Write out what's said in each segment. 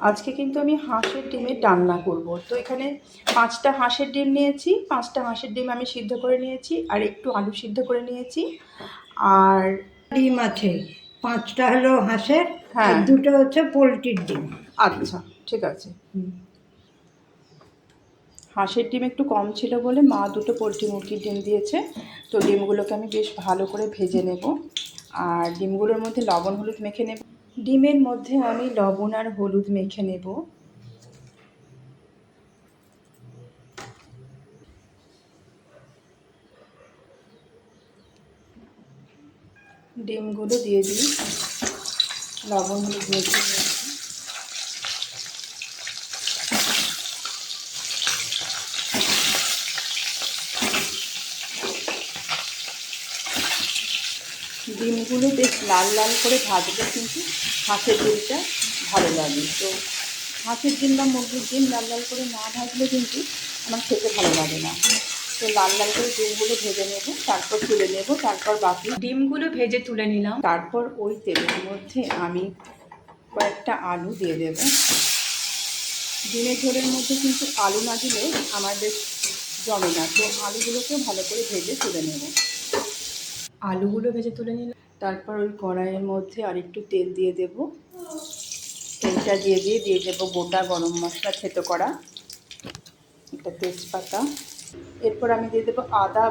আজকে কিন্তু আমি হাঁসের ডিমের রান্না করব। তো এখানে 5টা হাঁসের ডিম নিয়েছি, 5টা হাঁসের ডিম আমি সিদ্ধ করে নিয়েছি, আর একটু আলু সিদ্ধ করে নিয়েছি। আর ডিম আছে 5টা হলো হাঁসের, আর হ্যাঁ 2টো হচ্ছে পোলট্রির ডিম। আচ্ছা ঠিক আছে। হাঁসের ডিম একটু কম ছিল বলে মা 2টো পোলট্রি মুরগির ডিম দিয়েছে। তো ডিমগুলোকে আমি বেশ ভালো করে ভেজে নেব, আর ডিমগুলোর মধ্যে লবণ হলুদ মেখে নেব। ডিমের মধ্যে আমি লবণ আর হলুদ মেখে নেব। ডিমগুলো দিয়ে দিই, লবণ হলুদ মেখে নিয়েছি। ডিমগুলো বেশ লাল লাল করে ভাজলে কিন্তু হাঁসের ডিমটা ভালো লাগে। তো হাঁসের ডিম বা মুরগির ডিম লাল লাল করে না ভাজলে কিন্তু আমার খেতে ভালো লাগে না। তো লাল লাল করে ডিমগুলো ভেজে নেব, তারপর তুলে নেব। তারপর বাকি ডিমগুলো ভেজে তুলে নিলাম। তারপর ওই তেলের মধ্যে আমি কয়েকটা আলু দিয়ে দেব। ডিমের ঝোলের মধ্যে কিন্তু আলু না দিলে আমার বেশ জমে না। তো আলুগুলোকেও ভালো করে ভেজে তুলে নেব। আলুগুলো ভেজে তুলে নিলাম। তারপর ওই কড়াইয়ের মধ্যে আর একটু তেল দিয়ে দেব। তেলটা দিয়ে দেব গোটা গরম মশলা থেতো করা, একটা তেজপাতা। এরপর আমি দিয়ে দেবো আদা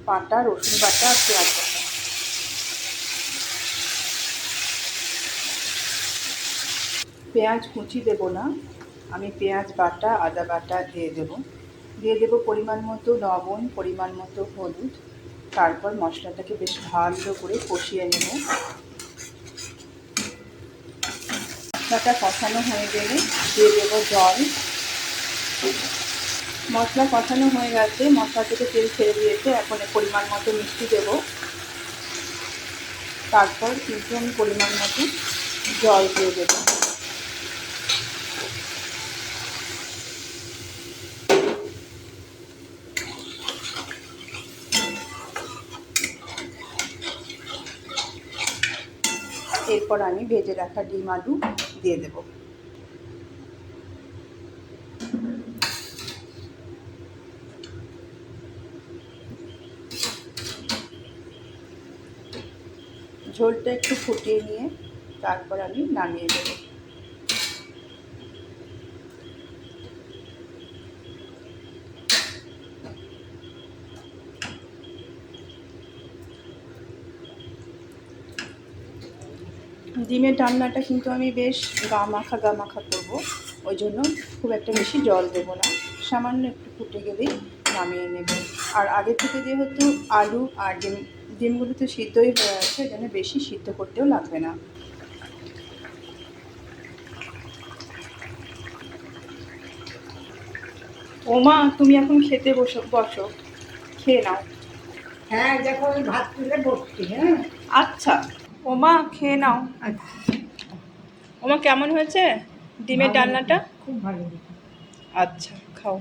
বাটা, রসুন বাটা আর পেঁয়াজ বাটা। পেঁয়াজ কুচি দেব না, আমি পেঁয়াজ বাটা আদা বাটা দিয়ে দেব পরিমাণ মতো লবণ, পরিমাণ মতো হলুদ। তারপর মশলাটাকে বেশ ভালো করে কষিয়ে নেব। মশলাটা কষানো হয়ে গেলে দিয়ে দেব জল। মশলা কষানো হয়ে গেছে, মশলা থেকে তেল ছেড়ে দিয়েছে। এখন পরিমাণ মতো মিষ্টি দেব। তারপর কিন্তু আমি পরিমাণ মতো জল দিয়ে দেব। এরপর আমি ভেজে রাখা ডিম আলু দিয়ে দেব। ঝোলটা একটু ফুটিয়ে নিয়ে তারপর আমি নামিয়ে দেব। ডিমের রান্নাটা কিন্তু আমি বেশ গা মাখা করবো, ওই জন্য খুব একটা বেশি জল দেবো না। সামান্য একটু ফুটে গেলেই নামিয়ে নেব। আর আগে থেকে যেহেতু আলু আর ডিমগুলো তো সিদ্ধই হয়ে আছে, ওই জন্য বেশি সিদ্ধ করতেও লাগবে না। ওমা, তুমি এখন খেতে বসো, খেয়ে নাও। হ্যাঁ, দেখো আমি ভাত তুলে বসছি। হ্যাঁ আচ্ছা ওমা, খেয়ে নাও। আচ্ছা, ওমা কেমন হয়েছে ডিমের ডালনাটা? খুব ভালো। আচ্ছা খাও।